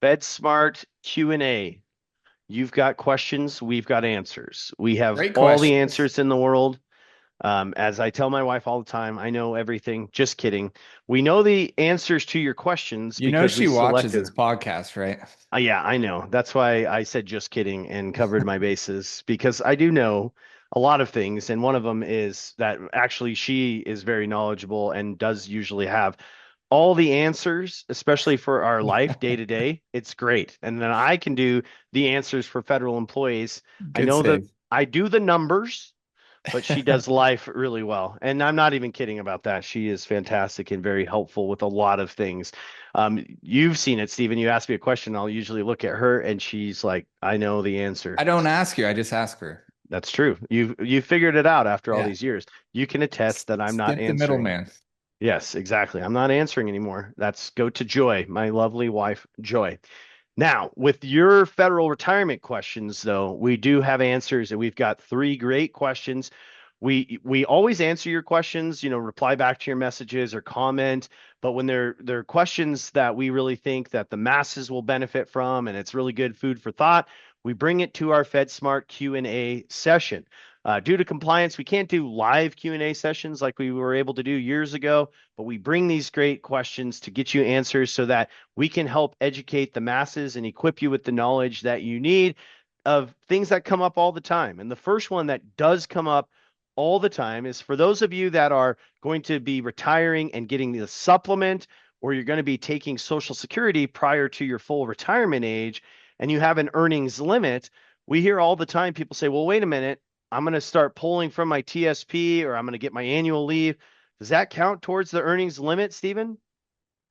FedSmart Q&A. You've got questions, we've got answers. We have Great all the questions. answers in the world. As I tell my wife all the time, I know everything. Just kidding. We know the answers to your questions You know because we she watches selected. this podcast, right? Yeah, I know. That's why I said just kidding and covered my bases because I do know a lot of things. And one of them is that actually she is very knowledgeable and does usually have all the answers, especially for our life day to day. It's great. And then I can do the answers for federal employees. I Good know that save. I do the numbers, but she does life really well. And I'm not even kidding about that. She is fantastic and very helpful with a lot of things. You've seen it, Stephen. You ask me a question, I'll usually look at her and she's like, I know the answer. I don't ask you, I just ask her. That's true. You figured it out after all Yeah. these years. You can attest that I'm not Skip the answering. middleman. Yes, exactly. I'm not answering anymore. That's go to Joy, my lovely wife, Joy. Now, with your federal retirement questions, though, we do have answers, and we've got three great questions. We always answer your questions, reply back to your messages or comment, but when they're questions that we really think that the masses will benefit from, and it's really good food for thought, we bring it to our FedSmart Q&A session. Due to compliance, we can't do live Q&A sessions like we were able to do years ago, but we bring these great questions to get you answers so that we can help educate the masses and equip you with the knowledge that you need of things that come up all the time. And the first one that does come up all the time is for those of you that are going to be retiring and getting the supplement, or you're going to be taking Social Security prior to your full retirement age, and you have an earnings limit. We hear all the time people say, well, wait a minute, I'm going to start pulling from my TSP or I'm going to get my annual leave. Does that count towards the earnings limit, Stephen?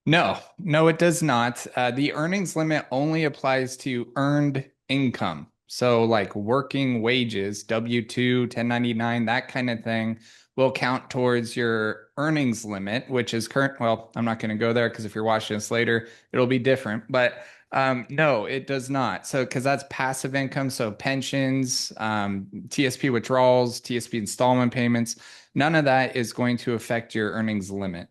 No, it does not. The earnings limit only applies to earned income. So, like working wages, W-2, 1099, that kind of thing will count towards your earnings limit, which is current. Well, I'm not going to go there because if you're watching this later, it'll be different. But no, it does not. So, because that's passive income. So, pensions, TSP withdrawals, TSP installment payments, none of that is going to affect your earnings limit.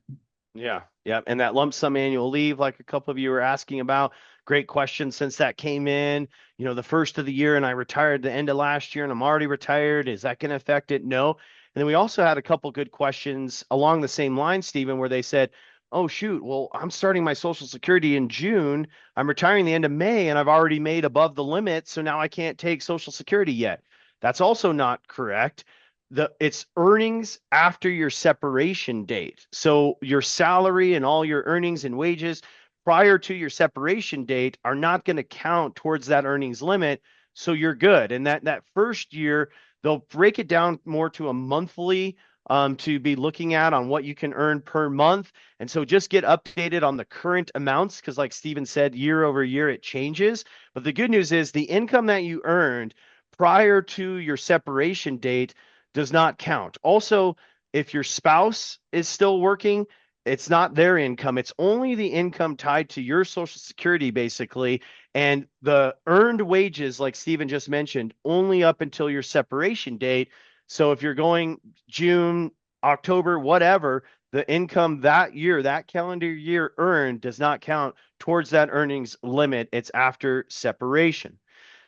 Yeah, yeah. And that lump sum annual leave, like a couple of you were asking about, great question since that came in, the first of the year and I retired the end of last year and I'm already retired. Is that going to affect it? No. And then we also had a couple good questions along the same line, Stephen, where they said, oh, shoot, well, I'm starting my Social Security in June. I'm retiring the end of May and I've already made above the limit. So now I can't take Social Security yet. That's also not correct. It's earnings after your separation date. So your salary and all your earnings and wages prior to your separation date are not going to count towards that earnings limit. So you're good. And that first year, they'll break it down more to a monthly to be looking at on what you can earn per month. And so just get updated on the current amounts because, like Steven said, year over year it changes. But the good news is the income that you earned prior to your separation date does not count. Also, if your spouse is still working, it's not their income. It's only the income tied to your Social Security, basically. And the earned wages, like Stephen just mentioned, only up until your separation date. So if you're going June, October, whatever, the income that year, that calendar year earned does not count towards that earnings limit. It's after separation.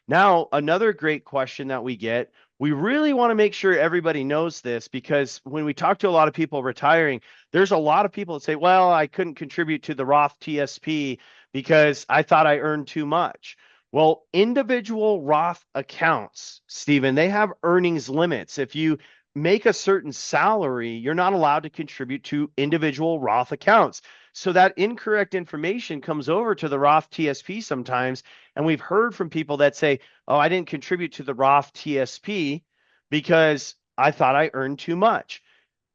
Now, another great question that we get, we really want to make sure everybody knows this because when we talk to a lot of people retiring, there's a lot of people that say, well, I couldn't contribute to the Roth TSP because I thought I earned too much. Well, individual Roth accounts, Stephen, they have earnings limits. If you make a certain salary, you're not allowed to contribute to individual Roth accounts. So that incorrect information comes over to the Roth TSP sometimes. And we've heard from people that say, oh, I didn't contribute to the Roth TSP because I thought I earned too much.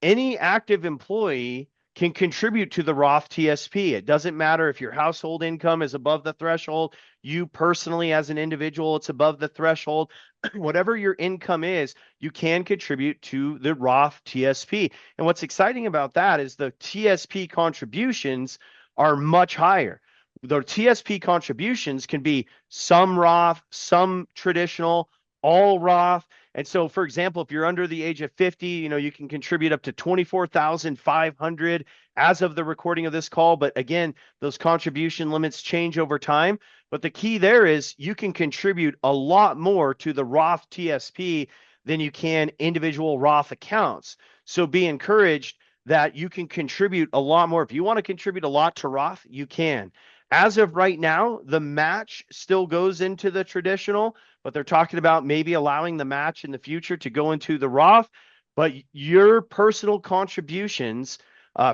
Any active employee can contribute to the Roth TSP. It doesn't matter if your household income is above the threshold, you personally as an individual, it's above the threshold. Whatever your income is, you can contribute to the Roth TSP. And what's exciting about that is the TSP contributions are much higher. The TSP contributions can be some Roth, some traditional, all Roth. And so, for example, if you're under the age of 50, you can contribute up to 24,500 as of the recording of this call. But again, those contribution limits change over time. But the key there is you can contribute a lot more to the Roth TSP than you can individual Roth accounts. So be encouraged that you can contribute a lot more. If you want to contribute a lot to Roth, you can. As of right now, the match still goes into the traditional, but they're talking about maybe allowing the match in the future to go into the Roth. But your personal contributions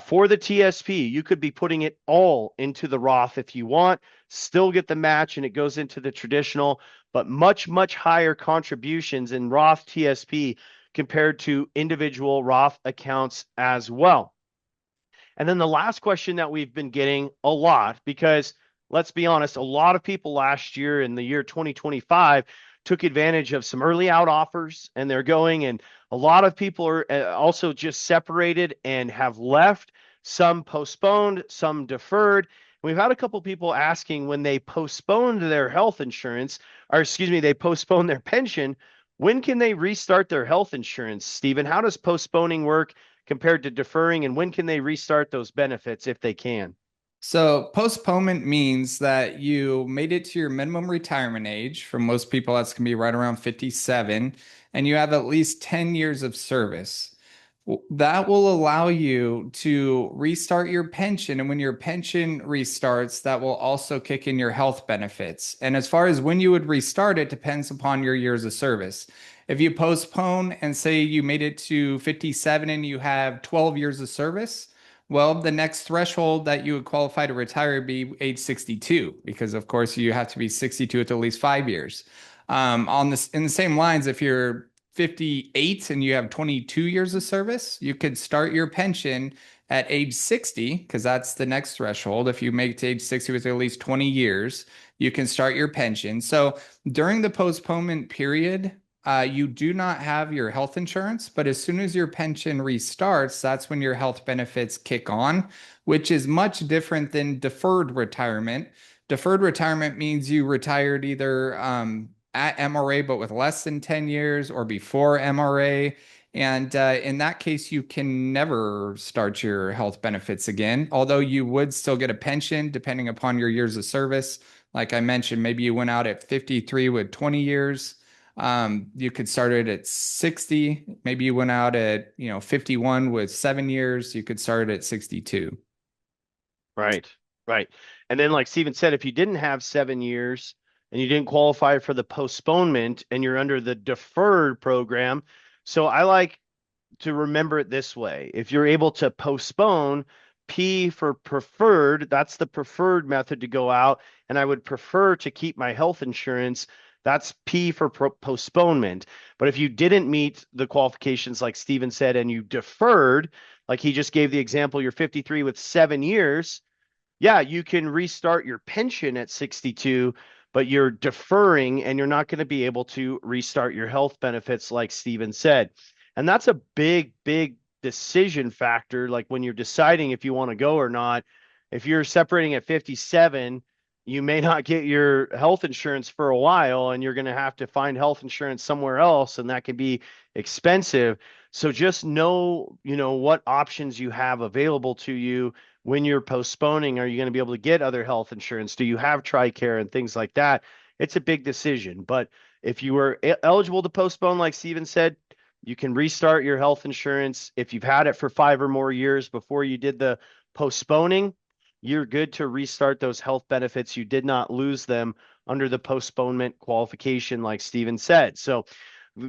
for the TSP, you could be putting it all into the Roth if you want, still get the match and it goes into the traditional, but much, much higher contributions in Roth TSP compared to individual Roth accounts as well. And then the last question that we've been getting a lot, because let's be honest, a lot of people last year in the year 2025 took advantage of some early out offers and they're going, and a lot of people are also just separated and have left, some postponed, some deferred. We've had a couple people asking when they postponed their health insurance, or excuse me, they postponed their pension, when can they restart their health insurance, Stephen? How does postponing work compared to deferring, and when can they restart those benefits if they can? So postponement means that you made it to your minimum retirement age. For most people, that's going to be right around 57, and you have at least 10 years of service. That will allow you to restart your pension. And when your pension restarts, that will also kick in your health benefits. And as far as when you would restart, it depends upon your years of service. If you postpone and say you made it to 57 and you have 12 years of service, well, the next threshold that you would qualify to retire would be age 62, because of course you have to be 62 at least 5 years. On this, in the same lines, if you're 58 and you have 22 years of service, you could start your pension at age 60, because that's the next threshold. If you make it to age 60 with at least 20 years, you can start your pension. So during the postponement period, you do not have your health insurance, but as soon as your pension restarts, that's when your health benefits kick on, which is much different than deferred retirement. Deferred retirement means you retired either at MRA, but with less than 10 years, or before MRA. And in that case, you can never start your health benefits again, although you would still get a pension depending upon your years of service. Like I mentioned, maybe you went out at 53 with 20 years. You could start it at 60. Maybe you went out at 51 with 7 years. You could start at 62. Right, right. And then, like Steven said, if you didn't have 7 years and you didn't qualify for the postponement and you're under the deferred program, so I like to remember it this way. If you're able to postpone, P for preferred, that's the preferred method to go out. And I would prefer to keep my health insurance. That's P for postponement. But if you didn't meet the qualifications, like Steven said, and you deferred, like he just gave the example, you're 53 with 7 years. Yeah, you can restart your pension at 62, but you're deferring and you're not going to be able to restart your health benefits, like Steven said. And that's a big, big decision factor. Like when you're deciding if you want to go or not, if you're separating at 57, you may not get your health insurance for a while and you're going to have to find health insurance somewhere else, and that can be expensive. So just know, what options you have available to you when you're postponing. Are you going to be able to get other health insurance? Do you have TRICARE and things like that? It's a big decision. But if you were eligible to postpone, like Steven said, you can restart your health insurance. If you've had it for 5 or more years before you did the postponing, you're good to restart those health benefits. You did not lose them under the postponement qualification, like Steven said. So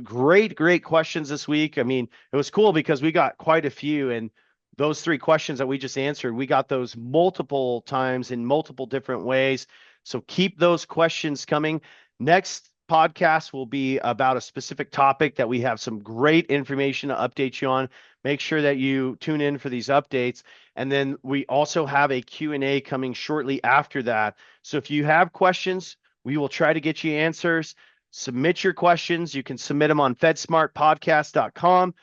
great, great questions this week. I mean, it was cool because we got quite a few, and those 3 questions that we just answered, we got those multiple times in multiple different ways. So keep those questions coming. Next podcast will be about a specific topic that we have some great information to update you on. Make sure that you tune in for these updates. And then we also have a Q&A coming shortly after that. So if you have questions, we will try to get you answers. Submit your questions. You can submit them on fedsmartpodcast.com.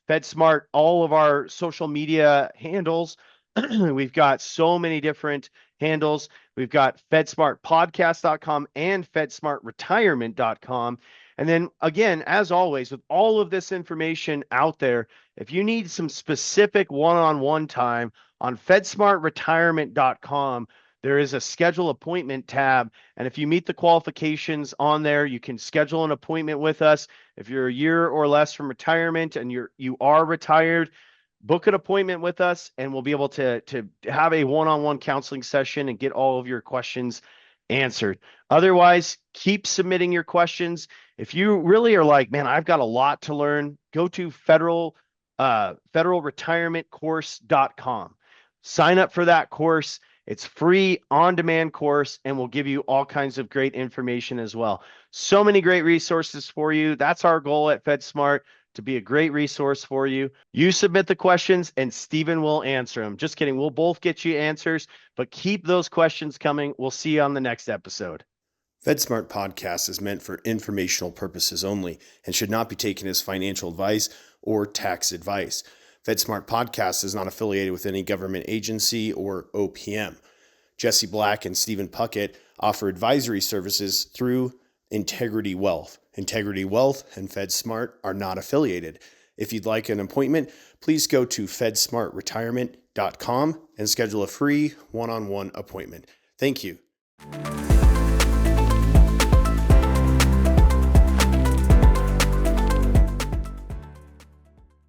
FedSmart, all of our social media handles. We've got so many different handles. We've got fedsmartpodcast.com and fedsmartretirement.com. And then again, as always, with all of this information out there, if you need some specific one-on-one time on fedsmartretirement.com, there is a schedule appointment tab. And if you meet the qualifications on there, you can schedule an appointment with us. If you're a year or less from retirement and you are retired, book an appointment with us and we'll be able to have a one-on-one counseling session and get all of your questions answered. Otherwise, keep submitting your questions. If you really are like, man, I've got a lot to learn, go to federalretirementcourse.com. Sign up for that course. It's free on-demand course and we'll give you all kinds of great information as well. So many great resources for you. That's our goal at FedSmart, to be a great resource for you. You submit the questions and Steven will answer them. Just kidding. We'll both get you answers, but keep those questions coming. We'll see you on the next episode. FedSmart Podcast is meant for informational purposes only and should not be taken as financial advice or tax advice. FedSmart Podcast is not affiliated with any government agency or OPM. Jesse Black and Steven Puckett offer advisory services through Integrity Wealth. Integrity Wealth and FedSmart are not affiliated. If you'd like an appointment, please go to fedsmartretirement.com and schedule a free one-on-one appointment. Thank you.